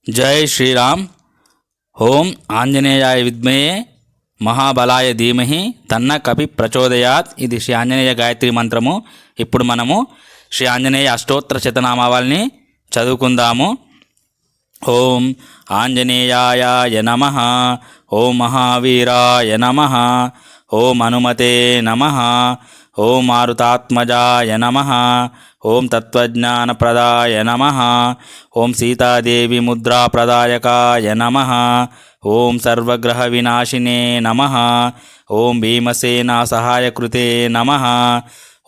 जय श्रीराम। ओम आंजनेयाय विद्महे మహాబలాయ ధీమహి తన్న కపి ప్రచోదయాత్. ఇది శ్రీ ఆంజనేయ గాయత్రి మంత్రము. ఇప్పుడు మనము శ్రీ ఆంజనేయ అష్టోత్తర శతనామావళిని చదువుకుందాము. ఓం ఆంజనేయాయ నమః. ఓం మహావీరాయ నమః. ఓం హనుమతే నమః. ఓం మారుతాత్మజాయ నమః. ఓం తత్వజ్ఞానప్రదాయ నమః. ఓం సీతాదేవి ముద్రాప్రదాయకాయ నమః. ఓం సర్వగ్రహ వినాశినే నమః. ఓం భీమసేన సహాయకృతే నమః.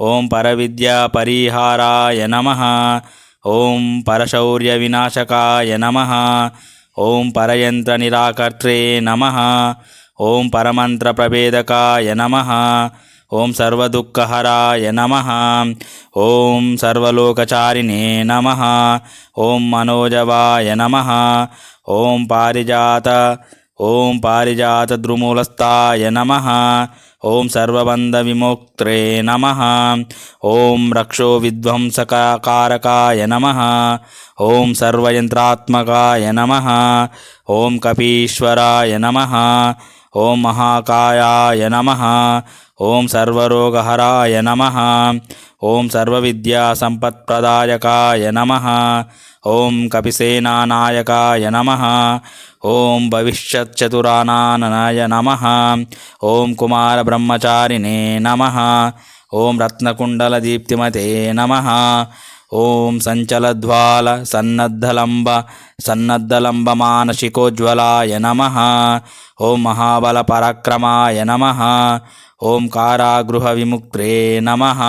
ఓం పరవిద్యా పరిహారాయ నమః. ఓం పరశౌర్య వినాశకాయ నమః. ఓం పరయంత్ర నిరాకర్త్రే నమః. ఓం పరమంత్ర ప్రభేదకాయ నమః. ఓం సర్వదుఃఖహరాయ నమః. ఓం సర్వలోకచారిణే నమః. ఓం మనోజవాయ నమః. ఓం పారిజాత ద్రుమూలస్థాయ నమః. ఓం సర్వబంధ విముక్త్రే నమః. ఓం రక్షో విధ్వంసకారకాయ నమః. ఓం సర్వయంత్రాత్మకాయ నమః. ఓం కపీశ్వరాయ నమః. ఓం మహాకాయాయ నమః. ఓం సర్వరోగహరాయ నమః. ఓం సర్వవిద్యా సంపత్ప్రదాయకాయ నమః. ఓం కపిసేనానాయకాయ నమః. ఓం భవిష్యచ్చతురానాయ నమః. ఓం కుమార బ్రహ్మచారిణే నమః. ఓం రత్నకుండలదీప్తిమతే నమః. ఓం సంచలద్వాల సన్నద్ధలంబ మానసికోజ్వలాయ నమః. ఓం మహాబల పరాక్రమాయ నమః. ఓం కారాగృహ విముక్త్రే నమః.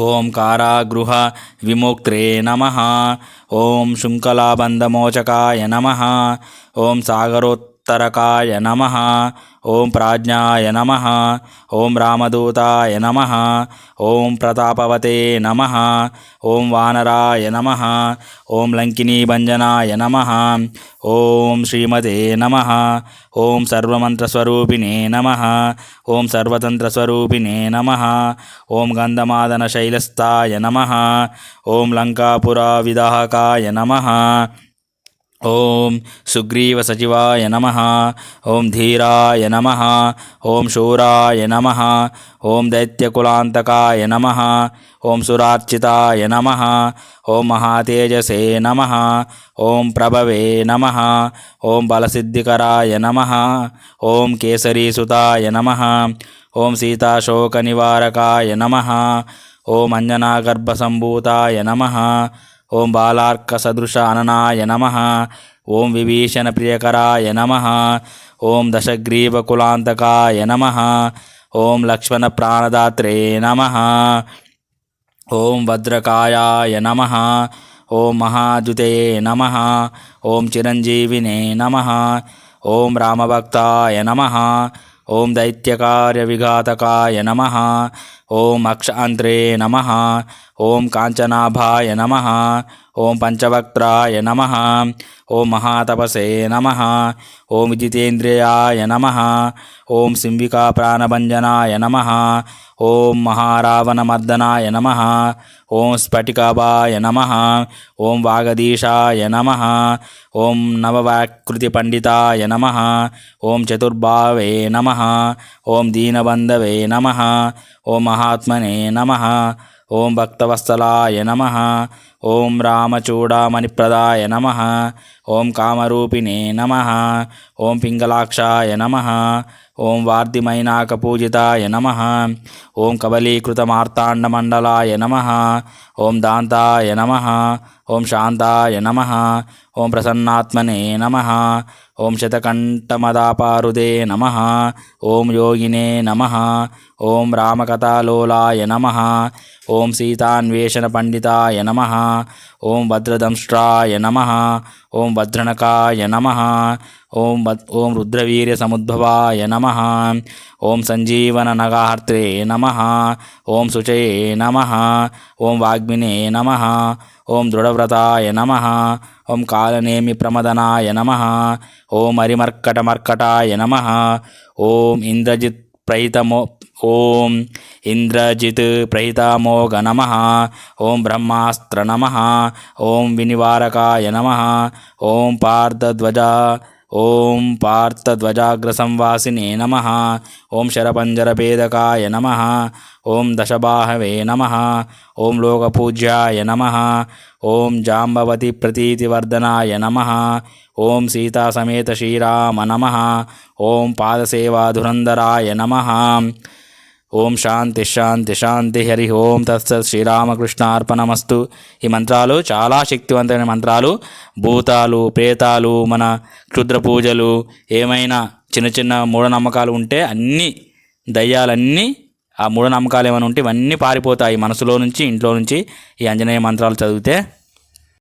ఓం కారాగృహ విముక్త్రే నమః. ఓం శృంఖలాబంధమోచకాయ నమః. ఓం సాగరోత్తరకాయ నమః. ఓం ప్రాజ్ఞాయ నమః. ఓం రామదూతాయ నమః. ఓం ప్రతాపవతే నమః. ఓం వానరాయ నమః. ఓం లంకినీభంజనాయ నమః. ఓం శ్రీమతే నమః. ఓం సర్వమంత్రస్వరూపిణే నమః. ఓం సర్వతంత్రస్వరూపిణే నమః. ఓం గంధమాదన శైలస్థాయ నమః. ఓం లంకాపురావిదాహకాయ నమః. ఓం సుగ్రీవ సచివాయ నమః. ఓం ధీరాయ నమః. ఓం శూరాయ నమః. ఓం దైత్యకులాంతకాయ నమః. ఓం సురార్చితాయ నమః. ఓం మహాతేజసే నమః. ఓం ప్రభవే నమః. ఓం బలసిద్ధికరాయ నమః. ఓం కేసరీసుతాయ నమః. ఓం సీతాశోకనివారకాయ నమః. ఓం అంజనాగర్భసంభూతాయ నమః. ఓం బాలార్కసదృశ అననాయ నమః. ఓం విభీషణ ప్రియకరాయ నమః. ఓం దశగ్రీవకులాంతకాయ నమః. ఓం లక్ష్మణ ప్రాణదాత్రే నమః. ఓం భద్రకాయాయ నమః. ఓం మహాద్యుతే నమః. ఓం చిరంజీవినే నమః. ఓం రామభక్తాయ నమః. ఓం దైత్యకార్యవిఘాతకాయ నమః. ఓం అక్షాంత్రే నమః. ఓం కాంచనాభాయ నమః. ఓం పంచవక్త్రాయ నమః. ఓం మహాతపసే నమః. ఓం జితేంద్రియాయ నమః. ఓం సింహికా ప్రాణభంజనాయ నమః. ఓం మహారావణమర్దనాయ నమః. ఓం స్ఫటికాభాయ నమః. ఓం వాగదీశాయ నమః. ఓం నవవాకృతి పండితాయ నమః. ఓం చతుర్భావే నమః. ఓం దీనబంధవే నమః. ఓం మహాత్మనే నమః. ఓం భక్తవత్సలాయ నమః. ఓం రామచూడామణిప్రదాయ నమః. ఓం కామరూపిణే నమః. ఓం పింగళాక్షాయ నమః. ఓం వార్ధిమైనాకపూజితాయ నమః. ఓం కబలీకృతమార్తాండమండలాయ నమః. ఓం దాంతాయ నమః. ఓం శాంతాయ నమః. ఓం ప్రసన్నాత్మనే నమః. ఓం శతకంఠమదాపారుదే నమః. ఓం యోగినే నమః. ఓం రామకథాలోలాయ నమః. ఓం సీతాన్వేషణ పండితాయ నమః. ఓం భద్రదంష్ట్రాయ నమః. ఓం భద్రణకాయ నమః. ఓం రుద్రవీర్య సముద్భవాయ నమః. ఓం సంజీవన నగాహర్త్రే నమః. ఓం శుచయే నమః. ఓం వాగ్మినే నమః. ఓం దృఢవ్రతాయ నమః. ఓం కాలనేమి ప్రమదనాయ నమః. ఓం హరిమర్కటమర్కటాయ నమః. ఓం ఇంద్రజిత్ ఓం ఇంద్రజిత్ ప్రహితామోఘ నమః. ఓం బ్రహ్మాస్త్ర నమః. ఓం వినివారకాయ నమః. ఓం పార్థధ్వజాగ్రసంవాసినే నమః. ఓం శరపంజరభేదకాయ నమః. ఓం దశబాహవే నమః. ఓం లోకపూజ్యాయ నమః. ఓం జాంబవతి ప్రతీతివర్ధనాయ నమః. ఓం సీతాసమేత శ్రీరామ నమః. ఓం పాదసేవాధురంధరాయ నమః. ఓం శాంతి శాంతి శాంతి. హరి ఓం తత్సత్. శ్రీరామకృష్ణార్పణమస్తు. ఈ మంత్రాలు చాలా శక్తివంతమైన మంత్రాలు. భూతాలు, ప్రేతాలు, మన క్షుద్ర పూజలు, ఏమైనా చిన్న చిన్న మూఢనమ్మకాలు ఉంటే అన్నీ, దయ్యాలన్నీ, ఆ మూఢనమ్మకాలు ఏమైనా ఉంటే ఇవన్నీ పారిపోతాయి మనసులో నుంచి, ఇంట్లో నుంచి ఈ ఆంజనేయ మంత్రాలు చదివితే.